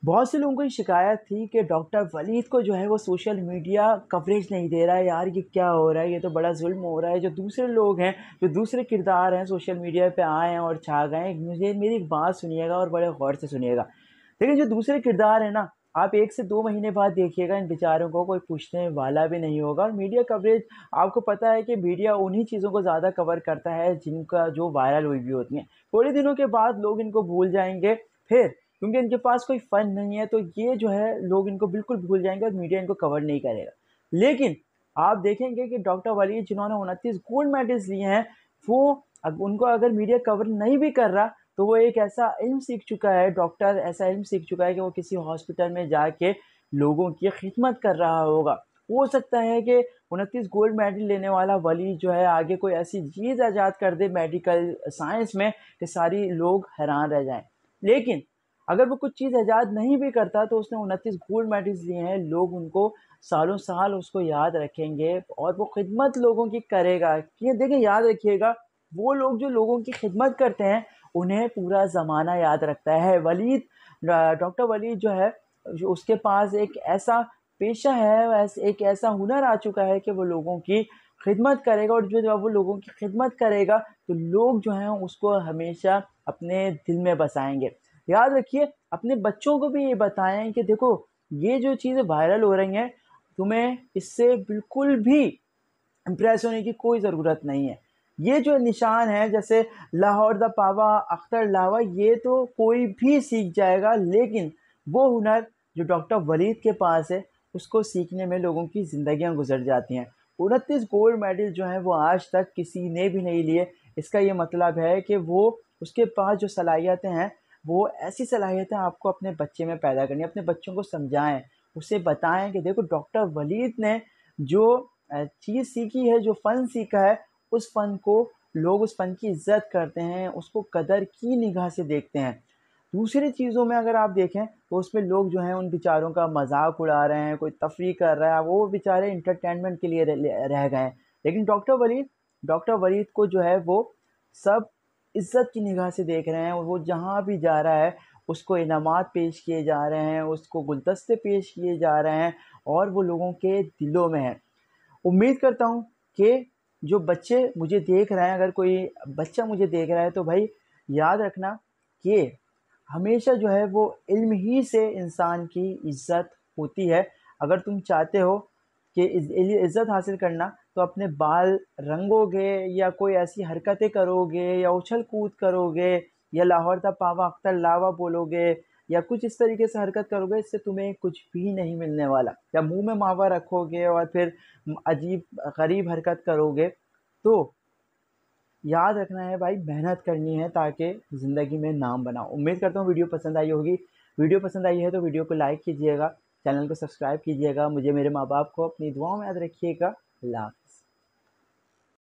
बहुत से लोगों को ये शिकायत थी कि डॉक्टर वलीद को जो है वो सोशल मीडिया कवरेज नहीं दे रहा है। यार ये क्या हो रहा है, ये तो बड़ा जुल्म हो रहा है। जो दूसरे लोग हैं, जो दूसरे किरदार हैं सोशल मीडिया पे आए हैं और छा गए हैं, मुझे मेरी एक बात सुनिएगा और बड़े गौर से सुनिएगा। लेकिन जो दूसरे किरदार हैं ना, आप 1 से 2 महीने बाद देखिएगा इन बेचारों को कोई पूछने वाला भी नहीं होगा। और मीडिया कवरेज, आपको पता है कि मीडिया उन्हीं चीज़ों को ज़्यादा कवर करता है जिनका जो वायरल हुई भी होती हैं। थोड़े दिनों के बाद लोग इनको भूल जाएँगे, फिर क्योंकि इनके पास कोई फ़न नहीं है, तो ये जो है लोग इनको बिल्कुल भूल जाएँगे और मीडिया इनको कवर नहीं करेगा। लेकिन आप देखेंगे कि डॉक्टर वलीद जिन्होंने 29 गोल्ड मेडल्स लिए हैं, वो अब उनको अगर मीडिया कवर नहीं भी कर रहा, तो वो एक ऐसा इल्म सीख चुका है, डॉक्टर ऐसा इल्म सीख चुका है कि वो किसी हॉस्पिटल में जाके लोगों की खिदमत कर रहा होगा। हो सकता है कि 29 गोल्ड मेडल लेने वाला वलीद जो है आगे कोई ऐसी चीज़ इजाद कर दे मेडिकल साइंस में कि सारी लोग हैरान रह जाएँ। लेकिन अगर वो कुछ चीज़ ईजाद नहीं भी करता तो उसने 29 गोल्ड मेडल्स लिए हैं, लोग उनको सालों-साल उसको याद रखेंगे और वो खिदमत लोगों की करेगा। ये देखिए, याद रखिएगा, वो लोग जो लोगों की खिदमत करते हैं, उन्हें पूरा ज़माना याद रखता है। डॉक्टर वलीद जो है, जो उसके पास एक ऐसा पेशा है, एक ऐसा हुनर आ चुका है कि वो लोगों की खिदमत करेगा और जो जब वो लोगों की खिदमत करेगा, तो लोग जो हैं उसको हमेशा अपने दिल में बसाएँगे। याद रखिए, अपने बच्चों को भी ये बताएँ कि देखो, ये जो चीज़ें वायरल हो रही हैं, तुम्हें इससे बिल्कुल भी इम्प्रेस होने की कोई ज़रूरत नहीं है। ये जो निशान है, जैसे लाहौर दा पावा अख्तर लावा, ये तो कोई भी सीख जाएगा, लेकिन वो हुनर जो डॉक्टर वलीद के पास है, उसको सीखने में लोगों की ज़िंदगियाँ गुज़र जाती हैं। 29 गोल्ड मेडल जो हैं वो आज तक किसी ने भी नहीं लिए। इसका ये मतलब है कि वो उसके पास जो सलाहियतें हैं, वो ऐसी सलाहियतें आपको अपने बच्चे में पैदा करनी है। अपने बच्चों को समझाएँ, उसे बताएँ कि देखो, डॉक्टर वलीद ने जो चीज़ सीखी है, जो फ़न सीखा है, उस फ़न को लोग उस फ़न की इज़्ज़त करते हैं, उसको कदर की निगाह से देखते हैं। दूसरी चीज़ों में अगर आप देखें, तो उसमें लोग जो हैं उन बेचारों का मज़ाक उड़ा रहे हैं, कोई तफ़रीह कर रहा है, वो बेचारे एंटरटेनमेंट के लिए रह गए हैं। लेकिन डॉक्टर वलीद को जो है वो सब इज़्ज़त की निगाह से देख रहे हैं और वो जहाँ भी जा रहा है, उसको इनामात पेश किए जा रहे हैं, उसको गुलदस्ते पेश किए जा रहे हैं और वो लोगों के दिलों में है। उम्मीद करता हूँ कि जो बच्चे मुझे देख रहे हैं, अगर कोई बच्चा मुझे देख रहा है, तो भाई याद रखना कि हमेशा जो है वो इल्म ही से इंसान की इज़्ज़त होती है। अगर तुम चाहते हो कि इज़्ज़त हासिल करना, तो अपने बाल रंगोगे या कोई ऐसी हरकतें करोगे या उछल-कूद करोगे या लाहौर दा पावा अख्तर लावा बोलोगे या कुछ इस तरीके से हरकत करोगे, इससे तुम्हें कुछ भी नहीं मिलने वाला। या मुँह में मावा रखोगे और फिर अजीब गरीब हरकत करोगे, तो याद रखना है भाई, मेहनत करनी है ताकि ज़िंदगी में नाम बनाओ। उम्मीद करता हूँ वीडियो पसंद आई होगी। वीडियो पसंद आई है तो वीडियो को लाइक कीजिएगा, चैनल को सब्सक्राइब कीजिएगा, मुझे, मेरे माँ-बाप को अपनी दुआओं में याद रखिएगा। अल्लाह हाफ़िज़।